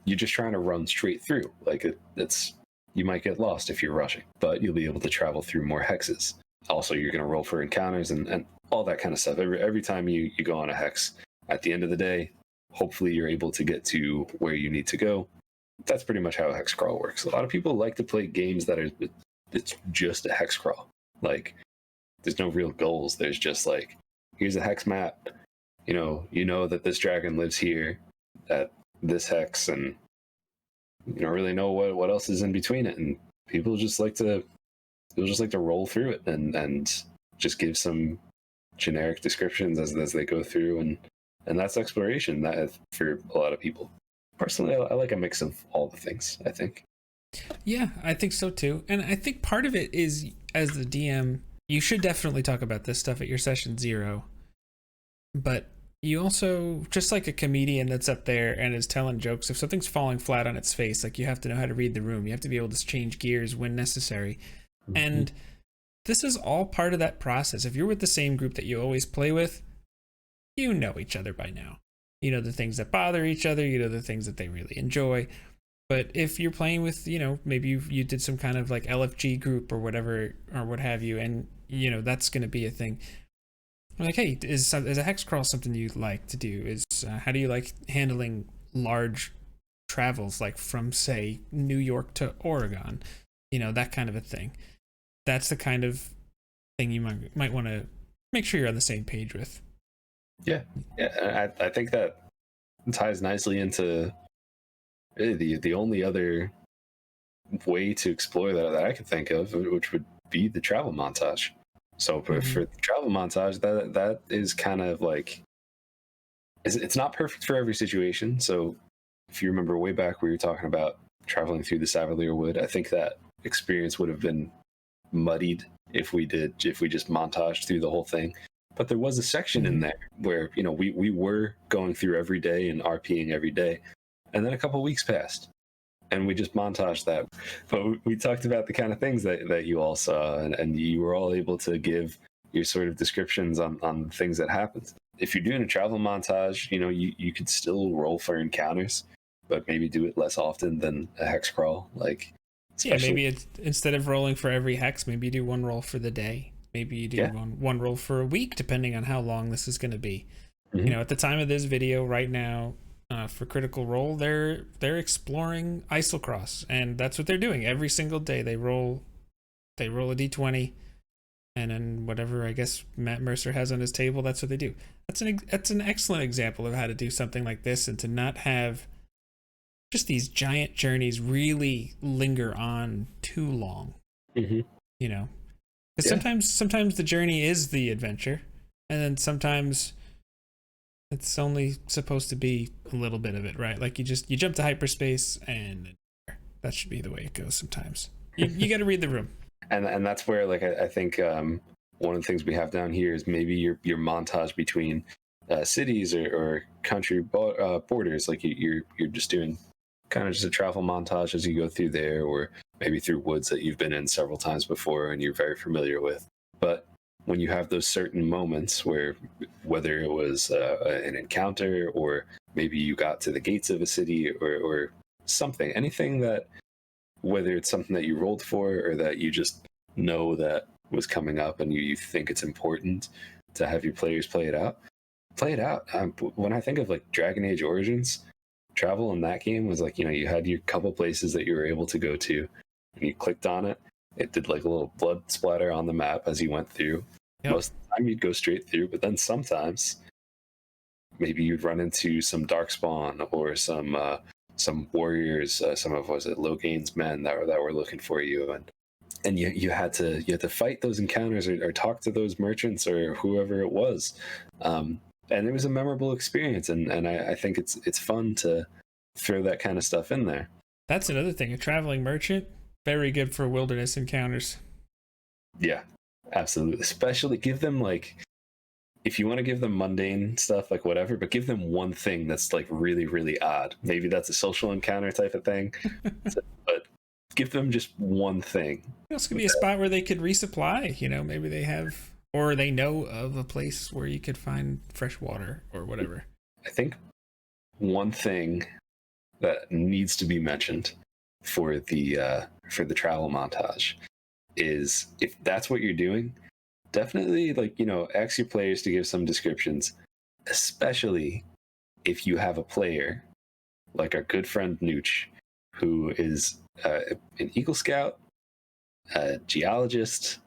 you're just trying to run straight through. Like it's you might get lost if you're rushing, but you'll be able to travel through more hexes. Also, you're going to roll for encounters and all that kind of stuff. Every time you go on a hex, at the end of the day, hopefully you're able to get to where you need to go. That's pretty much how a hex crawl works. A lot of people like to play games that it's just a hex crawl. Like, there's no real goals. There's just like, here's a hex map. You know that this dragon lives here at this hex, and you don't really know what else is in between it. And people just like to roll through it and just give some generic descriptions as they go through, and that's exploration. That for a lot of people. Personally, I like a mix of all the things, I think. Yeah, I think so too. And I think part of it is, as the DM, you should definitely talk about this stuff at your session 0. But you also, just like a comedian that's up there and is telling jokes, if something's falling flat on its face, like, you have to know how to read the room. You have to be able to change gears when necessary. Mm-hmm. And this is all part of that process. If you're with the same group that you always play with, you know each other by now. You know the things that bother each other, you know the things that they really enjoy. But if you're playing with, maybe you did some kind of like LFG group or whatever, or what have you, and, that's going to be a thing. Like, hey, is a hex crawl something you like to do? How do you like handling large travels, like from, say, New York to Oregon? That kind of a thing. That's the kind of thing you might want to make sure you're on the same page with. Yeah. I think that ties nicely into really the only other way to explore that I could think of, which would be the travel montage. So for the travel montage, that is kind of like, it's not perfect for every situation. So if you remember way back where you were talking about traveling through the Savalier Wood, I think that experience would have been muddied if we just montaged through the whole thing. But there was a section in there where, we were going through every day and RPing every day. And then a couple of weeks passed and we just montaged that. But we talked about the kind of things that you all saw, and you were all able to give your sort of descriptions on things that happened. If you're doing a travel montage, you could still roll for encounters, but maybe do it less often than a hex crawl. Like, maybe it's, instead of rolling for every hex, maybe you do one roll for the day. Maybe you do one roll for a week, depending on how long this is going to be. Mm-hmm. At the time of this video right now, for Critical Role, they're exploring Isocross, and that's what they're doing every single day. They roll a d20, and then whatever I guess Matt Mercer has on his table, that's what they do. That's an excellent example of how to do something like this, and to not have just these giant journeys really linger on too long. Mm-hmm. Because sometimes the journey is the adventure, and then sometimes it's only supposed to be a little bit of it, right? Like you jump to hyperspace, and that should be the way it goes sometimes. You got to read the room. And that's where, like, I think one of the things we have down here is maybe your montage between cities or country borders. Like you're just doing kind of just a travel montage as you go through there, or maybe through woods that you've been in several times before and you're very familiar with. But when you have those certain moments where, whether it was an encounter, or maybe you got to the gates of a city, or something, anything that, whether it's something that you rolled for or that you just know that was coming up and you think it's important to have your players play it out, play it out. When I think of like Dragon Age Origins, travel in that game was like, you had your couple places that you were able to go to, and you clicked on it. It did like a little blood splatter on the map as you went through. Yep. Most of the time you'd go straight through, but then sometimes maybe you'd run into some darkspawn or some warriors, some of was it Logain's men that were looking for you, and you had to fight those encounters or talk to those merchants or whoever it was, and it was a memorable experience, and I think it's fun to throw that kind of stuff in there. That's another thing. A traveling merchant, very good for wilderness encounters. Yeah, absolutely. Especially give them like, if you want to give them mundane stuff, like whatever, but give them one thing that's like really, really odd. Maybe that's a social encounter type of thing, but give them just one thing. This could be a spot where they could resupply. Maybe they have, or they know of a place where you could find fresh water or whatever. I think one thing that needs to be mentioned for the travel montage is, if that's what you're doing, definitely ask your players to give some descriptions, especially if you have a player like our good friend Nooch, who is an Eagle Scout, a geologist,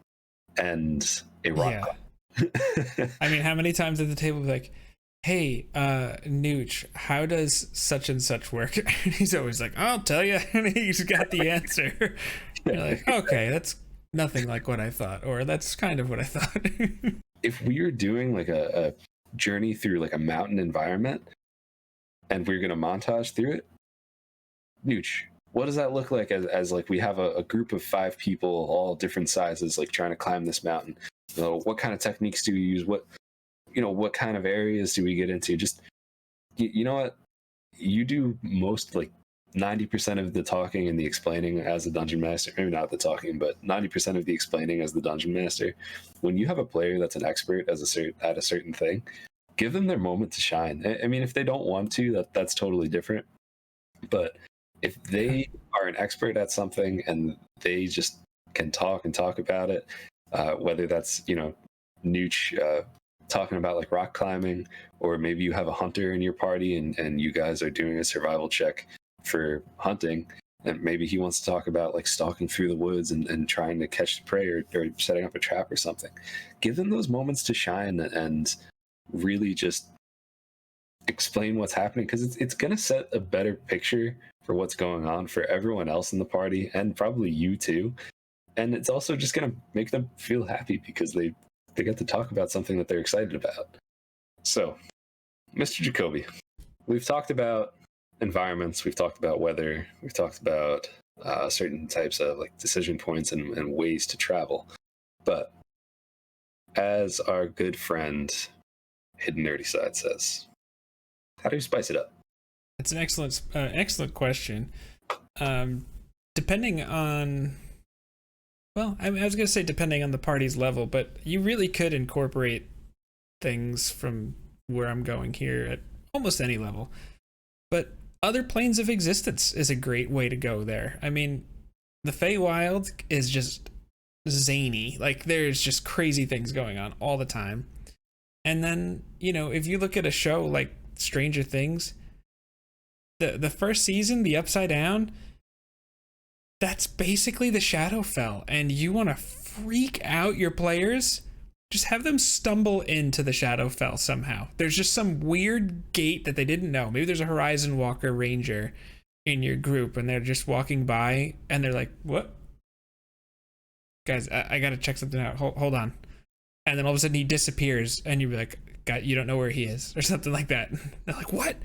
and a rock. Yeah. I mean, how many times at the table be like, hey, Nooch, how does such and such work? And he's always like, I'll tell you. And he's got the answer. You're like, okay, that's nothing like what I thought, or that's kind of what I thought. If we were doing like a journey through like a mountain environment and we're going to montage through it, Nooch, what does that look like as like we have a group of 5 people, all different sizes, like trying to climb this mountain? What kind of techniques do we use? What kind of areas do we get into? Just, you know what? You do most, like 90% of the talking and the explaining as a dungeon master. Maybe not the talking, but 90% of the explaining as the dungeon master. When you have a player that's an expert at a certain thing, give them their moment to shine. I mean, if they don't want to, that's totally different. But if they are an expert at something and they just can talk about it, whether that's, Nooch talking about like rock climbing, or maybe you have a hunter in your party and you guys are doing a survival check for hunting, and maybe he wants to talk about like stalking through the woods and trying to catch the prey or setting up a trap or something. Give them those moments to shine and really just explain what's happening, because it's going to set a better picture for what's going on for everyone else in the party, and probably you too. And it's also just going to make them feel happy because they get to talk about something that they're excited about. So, Mr. Jacoby, we've talked about environments, we've talked about weather, we've talked about certain types of like decision points and ways to travel. But as our good friend Hidden Nerdy Side says, how do you spice it up? It's an excellent question. Depending on, well, I was going to say depending on the party's level, but you really could incorporate things from where I'm going here at almost any level. But other planes of existence is a great way to go there. I mean, the Feywild is just zany. Like, there's just crazy things going on all the time. And then, if you look at a show like Stranger Things, the first season, the Upside Down, that's basically the Shadowfell, and you want to freak out your players, just have them stumble into the Shadowfell somehow. There's just some weird gate that they didn't know. Maybe there's a Horizon Walker Ranger in your group, and they're just walking by, and they're like, what? Guys, I gotta check something out. Hold on. And then all of a sudden he disappears, and you're like, God, you don't know where he is, or something like that. They're like, what?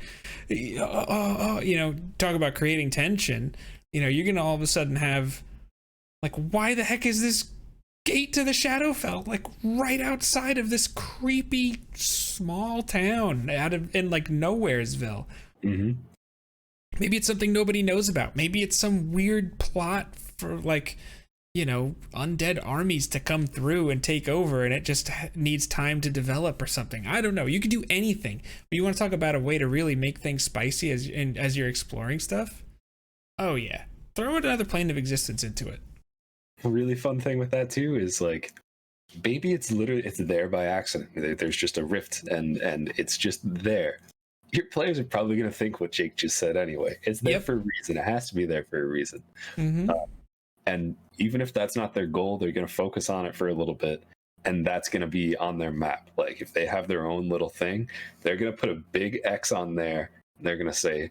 Talk about creating tension. You're gonna all of a sudden have, like, why the heck is this gate to the Shadowfell like right outside of this creepy small town in like Nowheresville? Mm-hmm. Maybe it's something nobody knows about. Maybe it's some weird plot for like, undead armies to come through and take over, and it just needs time to develop or something. I don't know. You could do anything. But you want to talk about a way to really make things spicy as you're exploring stuff? Oh yeah. Throw another plane of existence into it. A really fun thing with that too is like, maybe it's literally it's there by accident. There's just a rift, and it's just there. Your players are probably going to think what Jake just said anyway. It's there for a reason. It has to be there for a reason. And even if that's not their goal, they're going to focus on it for a little bit, and that's going to be on their map. Like if they have their own little thing, they're going to put a big X on there, and they're going to say,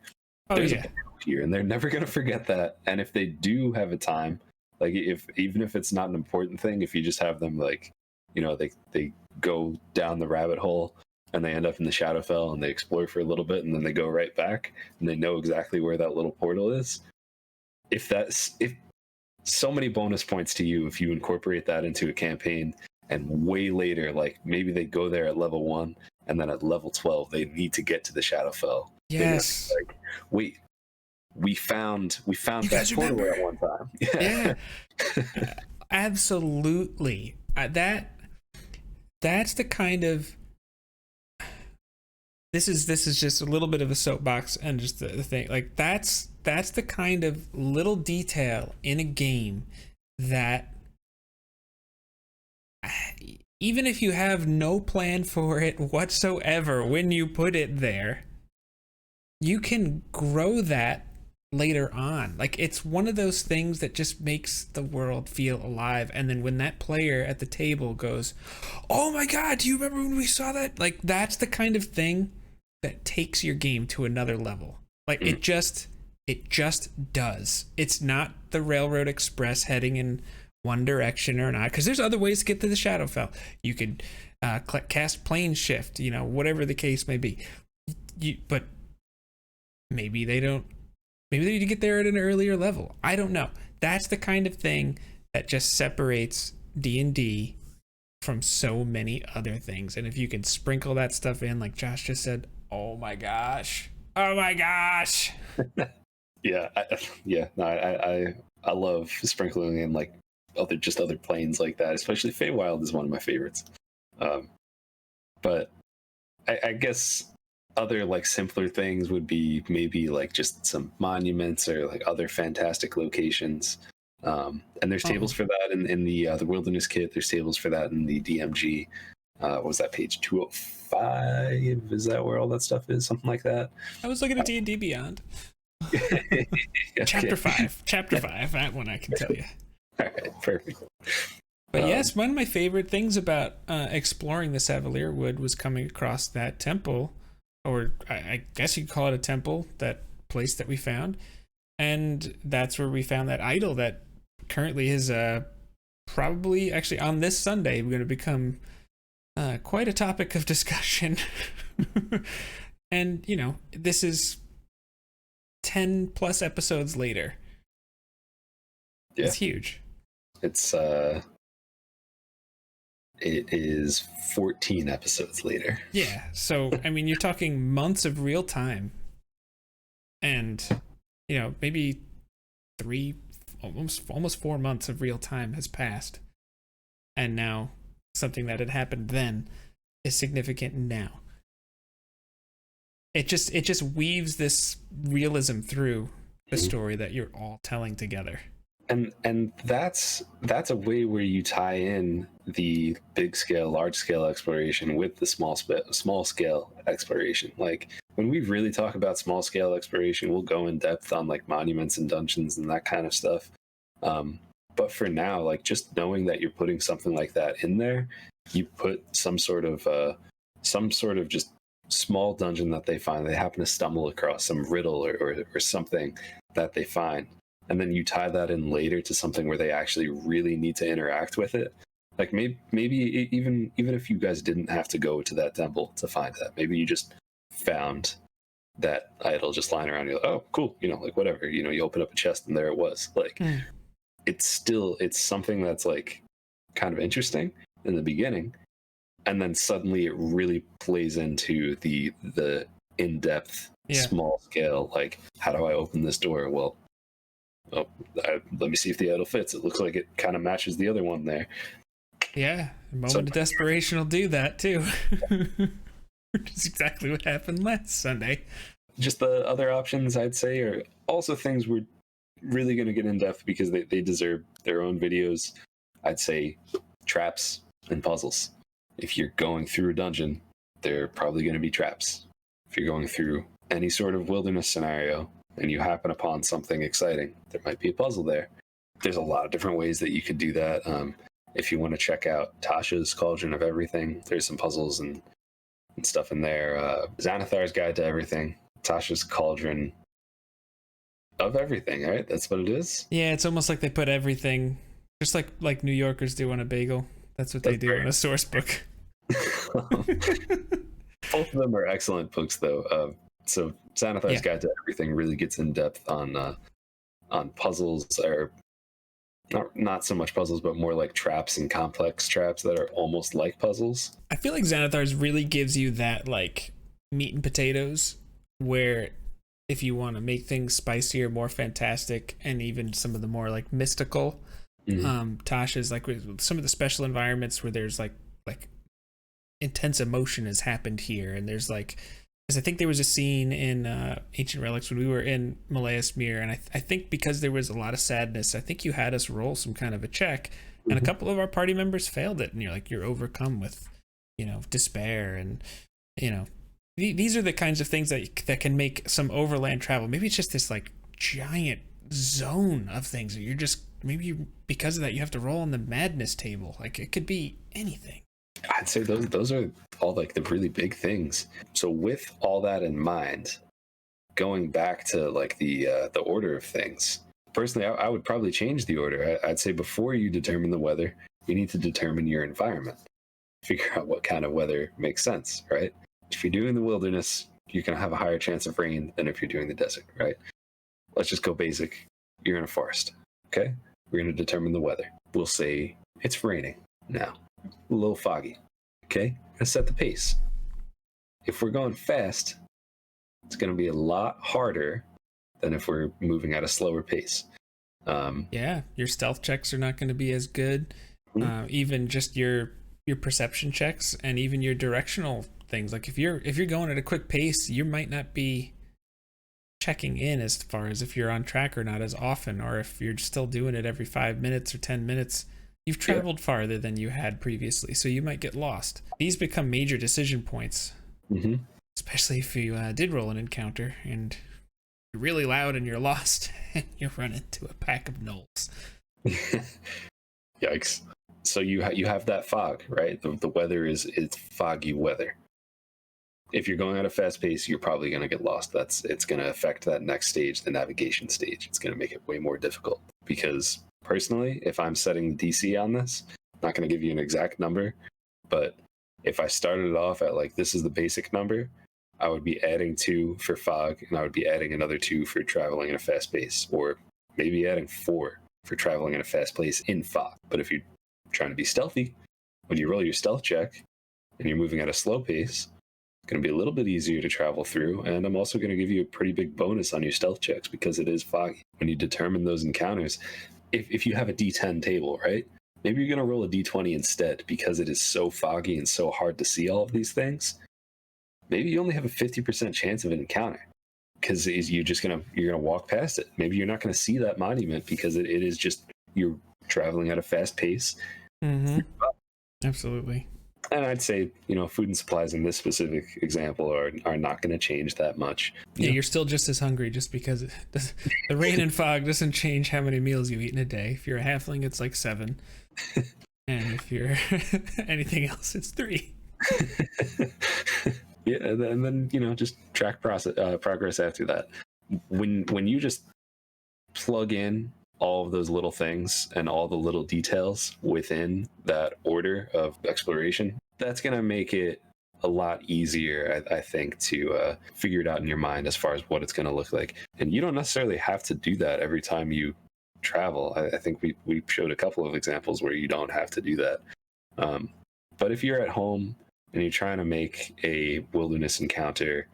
"There's a portal here," and they're never going to forget that. And if they do have a time, like even if it's not an important thing, if you just have them like, you know, they go down the rabbit hole and they end up in the Shadowfell and they explore for a little bit and then they go right back and they know exactly where that little portal is. If so many bonus points to you if you incorporate that into a campaign, and way later, like maybe they go there at level 1 and then at level 12 they need to get to the Shadowfell. Yes. Like, wait, we found that portal at one time. Yeah. Absolutely. That's the kind of, this is just a little bit of a soapbox and just the thing, like that's the kind of little detail in a game that even if you have no plan for it whatsoever, when you put it there, you can grow that later on. Like it's one of those things that just makes the world feel alive. And then when that player at the table goes, "Oh my God, do you remember when we saw that?" Like that's the kind of thing that takes your game to another level. Like it just does. It's not the Railroad Express heading in one direction or not, because there's other ways to get to the Shadowfell. You could cast plane shift, you know, whatever the case may be. But maybe they don't. Maybe they need to get there at an earlier level. I don't know. That's the kind of thing that just separates D&D from so many other things. And if you can sprinkle that stuff in, like Josh just said, oh my gosh. Yeah, I love sprinkling in like other planes like that. Especially Feywild is one of my favorites. But I guess other like simpler things would be maybe like just some monuments or like other fantastic locations. And there's tables for that in the Wilderness Kit. There's tables for that in the DMG. What was that, page 205? Is that where all that stuff is? Something like that. I was looking at D&D Beyond. Chapter 5. That one I can tell you. All right, perfect. But yes, one of my favorite things about exploring the Savalir Wood was coming across that temple, or I guess you'd call it a temple, that place that we found. And that's where we found that idol that currently is probably, actually on this Sunday, we're going to become quite a topic of discussion. And, you know, this is 10 plus episodes later. Yeah. It's huge. It is 14 episodes later. Yeah, so I mean, you're talking months of real time, and you know, maybe almost 4 months of real time has passed, and now something that had happened then is significant now. It just weaves this realism through the story that you're all telling together. And that's a way where you tie in the big scale, large scale exploration with the small scale exploration. Like when we really talk about small scale exploration, we'll go in depth on like monuments and dungeons and that kind of stuff. But for now, like just knowing that you're putting something like that in there, you put some sort of just small dungeon that they find. They happen to stumble across some riddle or something that they find. And then you tie that in later to something where they actually really need to interact with it. Like maybe even if you guys didn't have to go to that temple to find that, maybe you just found that idol just lying around. You're like, oh, cool, you know, like whatever. You know, you open up a chest and there it was. Like, it's something that's like kind of interesting in the beginning, and then suddenly it really plays into the in-depth, small scale. Like, how do I open this door? Well. Oh, let me see if the idol fits. It looks like it kind of matches the other one there. Yeah, a moment of desperation will do that too. Which is exactly what happened last Sunday. Just the other options, I'd say, are also things we're really going to get in depth because they deserve their own videos. I'd say traps in puzzles. If you're going through a dungeon, there are probably going to be traps. If you're going through any sort of wilderness scenario and you happen upon something exciting, there might be a puzzle there. There's a lot of different ways that you could do that. If you want to check out Tasha's Cauldron of Everything, there's some puzzles and stuff in there. Xanathar's Guide to Everything, Tasha's Cauldron of Everything, right? That's what it is. Yeah, it's almost like they put everything, just like New Yorkers do on a bagel. That's what they do in a source book. Both of them are excellent books, though. So Xanathar's Guide to Everything really gets in depth on puzzles, or not so much puzzles, but more like traps and complex traps that are almost like puzzles. I feel like Xanathar's really gives you that like meat and potatoes, where if you want to make things spicier, more fantastic, and even some of the more like mystical, Tasha's like with some of the special environments where there's like intense emotion has happened here, and there's like, because I think there was a scene in Ancient Relics when we were in Maleus Mir, and I think because there was a lot of sadness, I think you had us roll some kind of a check, and a couple of our party members failed it, and you're overcome with, despair, and these are the kinds of things that can make some overland travel. Maybe it's just this like giant zone of things that you're just, because of that you have to roll on the madness table. Like it could be anything. I'd say those are all like the really big things. So with all that in mind, going back to like the order of things, personally, I would probably change the order. I'd say before you determine the weather, you need to determine your environment. Figure out what kind of weather makes sense, right? If you're doing the wilderness, you're going to have a higher chance of rain than if you're doing the desert, right? Let's just go basic. You're in a forest, okay? We're going to determine the weather. We'll say it's raining now. A little foggy. Okay, let's set the pace. If we're going fast, it's going to be a lot harder than if we're moving at a slower pace. Your stealth checks are not going to be as good. Even just your perception checks, and even your directional things. Like if you're going at a quick pace, you might not be checking in as far as if you're on track or not as often, or if you're still doing it every 5 minutes or 10 minutes. You've traveled farther than you had previously, so you might get lost. These become major decision points, especially if you did roll an encounter and you're really loud and you're lost and you run into a pack of gnolls. Yikes. So you have that fog, right? The weather it's foggy weather. If you're going at a fast pace, you're probably going to get lost. It's going to affect that next stage, the navigation stage. It's going to make it way more difficult because personally, if I'm setting DC on this, I'm not going to give you an exact number, but if I started it off at like, this is the basic number, I would be adding 2 for fog, and I would be adding another 2 for traveling in a fast pace, or maybe adding 4 for traveling in a fast pace in fog. But if you're trying to be stealthy, when you roll your stealth check and you're moving at a slow pace, it's going to be a little bit easier to travel through, and I'm also going to give you a pretty big bonus on your stealth checks because it is foggy. When you determine those encounters, if you have a D10 table, right? Maybe you're going to roll a D20 instead because it is so foggy and so hard to see all of these things. Maybe you only have a 50% chance of an encounter because you're going to walk past it. Maybe you're not going to see that monument because it is just, you're traveling at a fast pace. Absolutely. And I'd say, food and supplies in this specific example are not going to change that much. Yeah, you're still just as hungry just because the rain and fog doesn't change how many meals you eat in a day. If you're a halfling, it's like 7. And if you're anything else, it's 3. Yeah, and then, just track progress after that. When you just plug in all of those little things and all the little details within that order of exploration, that's going to make it a lot easier, I think, to figure it out in your mind as far as what it's going to look like. And you don't necessarily have to do that every time you travel. I think we showed a couple of examples where you don't have to do that. But if you're at home and you're trying to make a wilderness encounter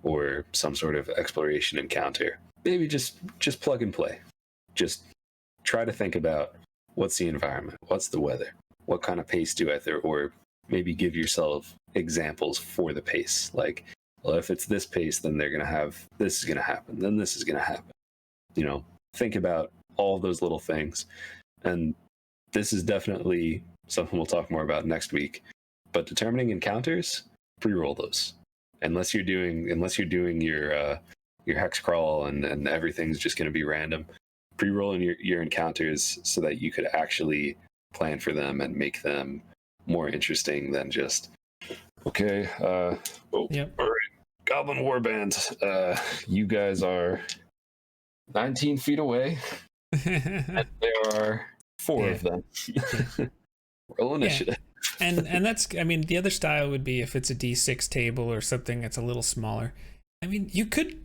or some sort of exploration encounter, maybe just plug and play. Just try to think about what's the environment, what's the weather, what kind of pace do I throw, or maybe give yourself examples for the pace. Like, well, if it's this pace, then they're going to have, this is going to happen, then this is going to happen. Think about all those little things. And this is definitely something we'll talk more about next week. But determining encounters, pre-roll those. Unless you're doing your hex crawl and everything's just going to be random. Pre-rolling your encounters so that you could actually plan for them and make them more interesting than just okay. Yep. All right, Goblin Warband. You guys are 19 feet away, and there are 4 of them. Roll initiative. And that's, I mean, the other style would be if it's a D6 table or something that's a little smaller. I mean, you could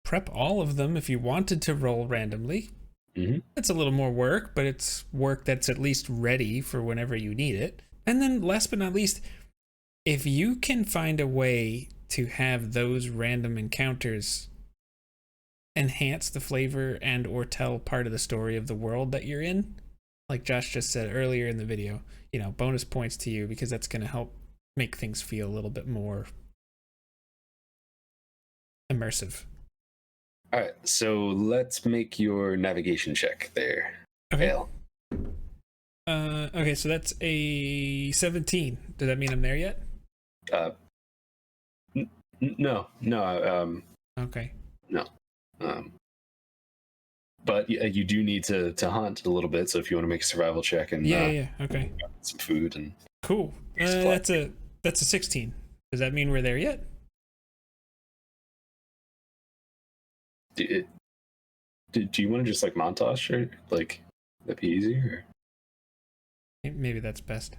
prep all of them if you wanted to roll randomly. Mm-hmm. It's a little more work, but it's work that's at least ready for whenever you need it. And then last but not least, if you can find a way to have those random encounters enhance the flavor and or tell part of the story of the world that you're in, like Josh just said earlier in the video, bonus points to you, because that's going to help make things feel a little bit more immersive. All right, so let's make your navigation check there. Okay. Hale. Okay, so that's a 17. Does that mean I'm there yet? No. Okay. No. But you do need to hunt a little bit. So if you want to make a survival check and yeah. Okay. some food and Cool. That's a 16. Does that mean we're there yet? do you want to just like montage or like that'd be easier? Maybe that's best.